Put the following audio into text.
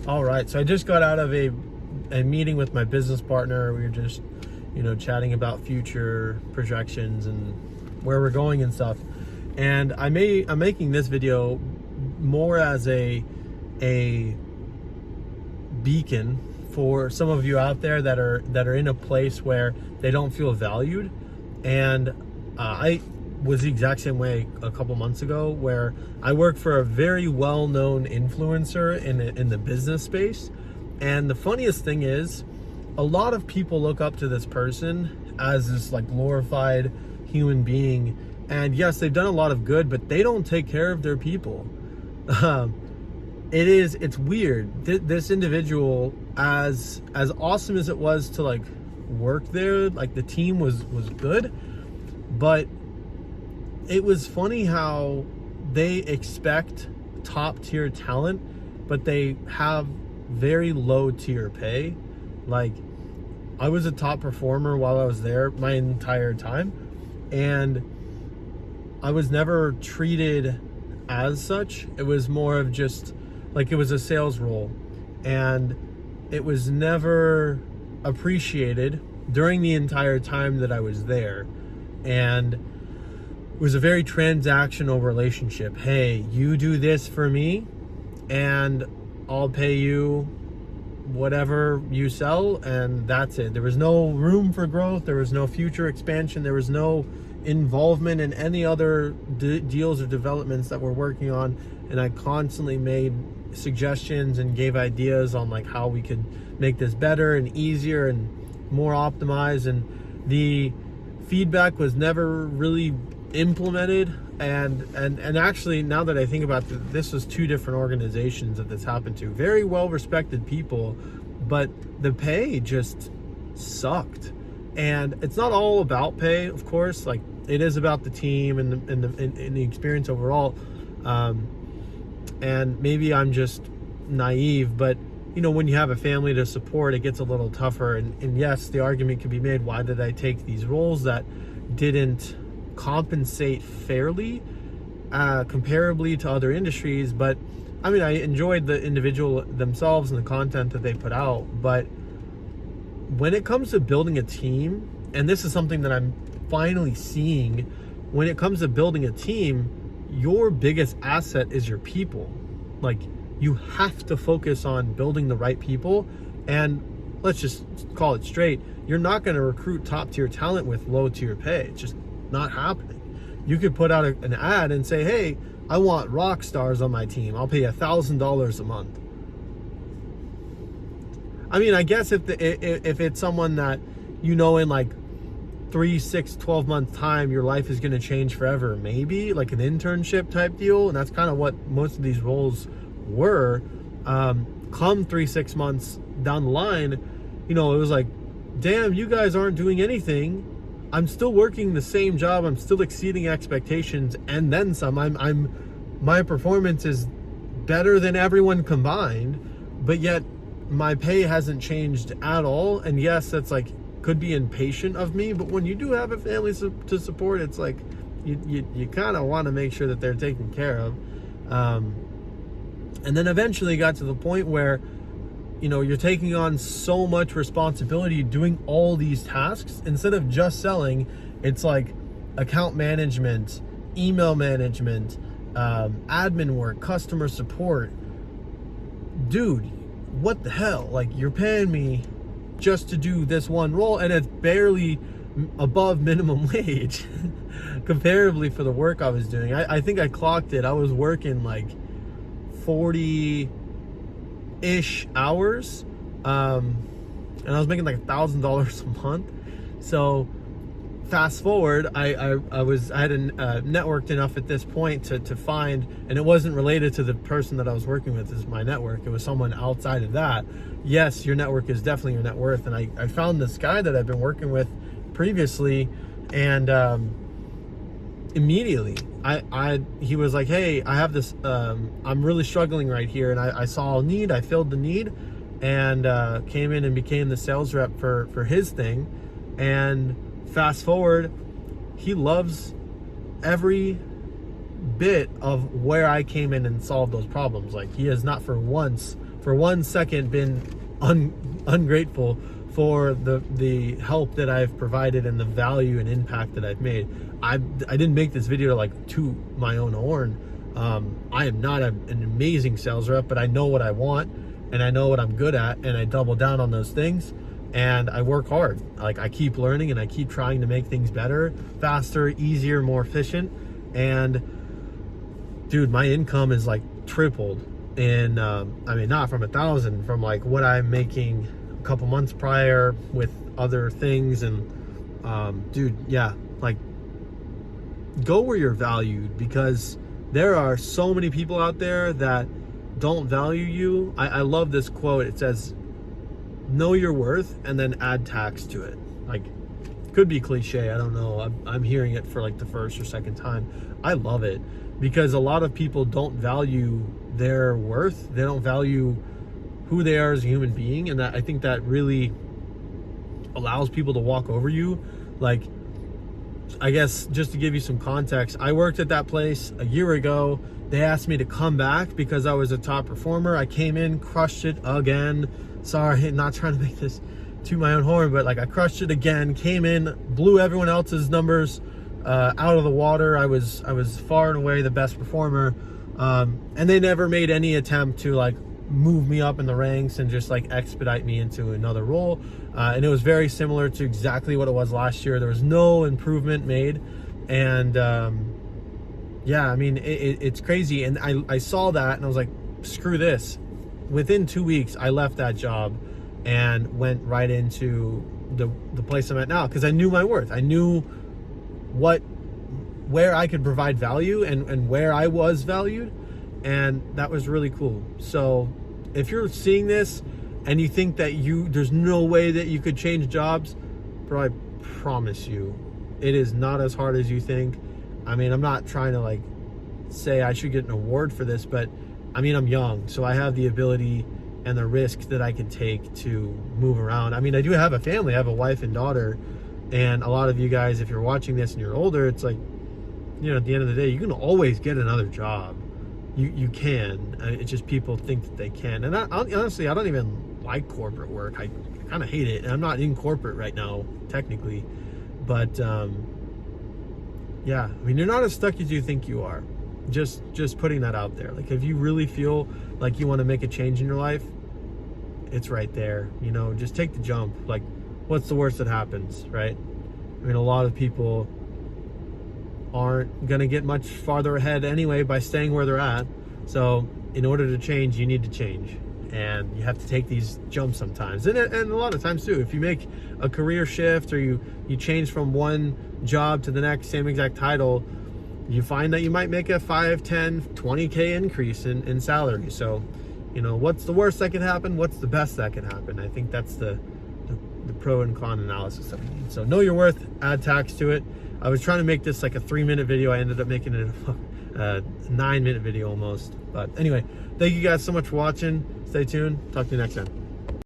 All right, so I just got out of a meeting with my business partner. We were just, chatting about future projections and where we're going and stuff. And I'm making this video more as a beacon for some of you out there that are in a place where they don't feel valued. And I was the exact same way a couple months ago, where I work for a very well-known influencer in the business space. And the funniest thing is, a lot of people look up to this person as this like glorified human being. And yes, they've done a lot of good, but they don't take care of their people. It's weird. This individual, as awesome as it was to like work there, like the team was good, but it was funny how they expect top tier talent, but they have very low tier pay. Like, I was a top performer while I was there my entire time, and I was never treated as such. It was more of just like, it was a sales role, and it was never appreciated during the entire time that I was there. And it was a very transactional relationship. Hey, you do this for me and I'll pay you whatever you sell, and that's it. There was no room for growth. There was no future expansion. There was no involvement in any other deals or developments that we're working on. And I constantly made suggestions and gave ideas on like how we could make this better and easier and more optimized. And the feedback was never really implemented. And actually, now that I think about it, this was two different organizations that this happened to. Very well respected people, but the pay just sucked. And it's not all about pay, of course. Like, it is about the team and the experience overall. And maybe I'm just naive, but when you have a family to support, it gets a little tougher. And yes, the argument can be made, why did I take these roles that didn't compensate fairly comparably to other industries? But I mean, I enjoyed the individual themselves and the content that they put out. But when it comes to building a team, and this is something that I'm finally seeing, when it comes to building a team, your biggest asset is your people. Like, you have to focus on building the right people. And let's just call it straight, you're not going to recruit top tier talent with low tier pay. It's just not happening. You could put out an ad and say, hey, I want rock stars on my team. I'll pay $1,000 a month. I mean, I guess if it's someone that in like 3, 6, 12 months time, your life is going to change forever, maybe like an internship type deal. And that's kind of what most of these roles were. Come 3, 6 months down the line, it was like, damn, you guys aren't doing anything. I'm still working the same job. I'm still exceeding expectations and then some. My performance is better than everyone combined, but yet my pay hasn't changed at all. And yes, that's like, could be impatient of me, but when you do have a family to support, it's like you kind of want to make sure that they're taken care of. And then eventually got to the point where you're taking on so much responsibility doing all these tasks. Instead of just selling, it's like account management, email management, admin work, customer support. Dude, what the hell? Like, you're paying me just to do this one role, and it's barely above minimum wage comparably for the work I was doing. I think I clocked it. I was working like 40-ish hours, and I was making like $1,000 a month. So fast forward, I hadn't networked enough at this point to find, and it wasn't related to the person that I was working with as my network. It was someone outside of that. Yes, your network is definitely your net worth. And I found this guy that I've been working with previously, and immediately he was like, hey, I have this, I'm really struggling right here. And I saw a need, I filled the need, and came in and became the sales rep for his thing. And fast forward, he loves every bit of where I came in and solved those problems. Like, he has not for for 1 second been ungrateful for the help that I've provided and the value and impact that I've made. I didn't make this video to like toot my own horn. I am not an amazing sales rep, but I know what I want and I know what I'm good at, and I double down on those things, and I work hard. Like, I keep learning and I keep trying to make things better, faster, easier, more efficient. And dude, my income is like tripled in, I mean, not from 1,000, from like what I'm making a couple months prior with other things. And dude, yeah, like, go where you're valued, because there are so many people out there that don't value you. I love this quote. It says, know your worth and then add tax to it. Like, could be cliche, I don't know. I'm hearing it for like the first or second time. I love it, because a lot of people don't value their worth. They don't value who they are as a human being, and that, I think that really allows people to walk over you. Like, I guess just to give you some context, I worked at that place a year ago. They asked me to come back because I was a top performer. I came in, crushed it again. Sorry, not trying to make this to my own horn, but like, I crushed it again, came in, blew everyone else's numbers out of the water. I was far and away the best performer. And they never made any attempt to like move me up in the ranks and just like expedite me into another role. And it was very similar to exactly what it was last year. There was no improvement made. And yeah, I mean, it's crazy. And I saw that and I was like, screw this. Within 2 weeks, I left that job and went right into the place I'm at now, because I knew my worth. I knew where I could provide value and where I was valued. And that was really cool. So if you're seeing this and you think that there's no way that you could change jobs, bro, I promise you, it is not as hard as you think. I mean, I'm not trying to like say I should get an award for this, but I mean, I'm young, so I have the ability and the risk that I can take to move around. I mean, I do have a family. I have a wife and daughter, and a lot of you guys, if you're watching this and you're older, it's like, you know, at the end of the day, you can always get another job. You can. It's just people think that they can. And honestly, I don't even like corporate work. I kind of hate it. And I'm not in corporate right now, technically. But yeah, I mean, you're not as stuck as you think you are. Just putting that out there. Like, if you really feel like you want to make a change in your life, it's right there. You know, just take the jump. Like, what's the worst that happens, right? I mean, a lot of people aren't going to get much farther ahead anyway by staying where they're at. So in order to change, you need to change, and you have to take these jumps sometimes. And a lot of times too, if you make a career shift or you change from one job to the next, same exact title, you find that you might make a 5, 10, 20K increase in salary. So, you know, what's the worst that can happen? What's the best that can happen? I think that's the pro and con analysis that we need. So know your worth, add tax to it. I was trying to make this like a 3-minute video. I ended up making it a 9-minute video almost. But anyway, thank you guys so much for watching. Stay tuned. Talk to you next time.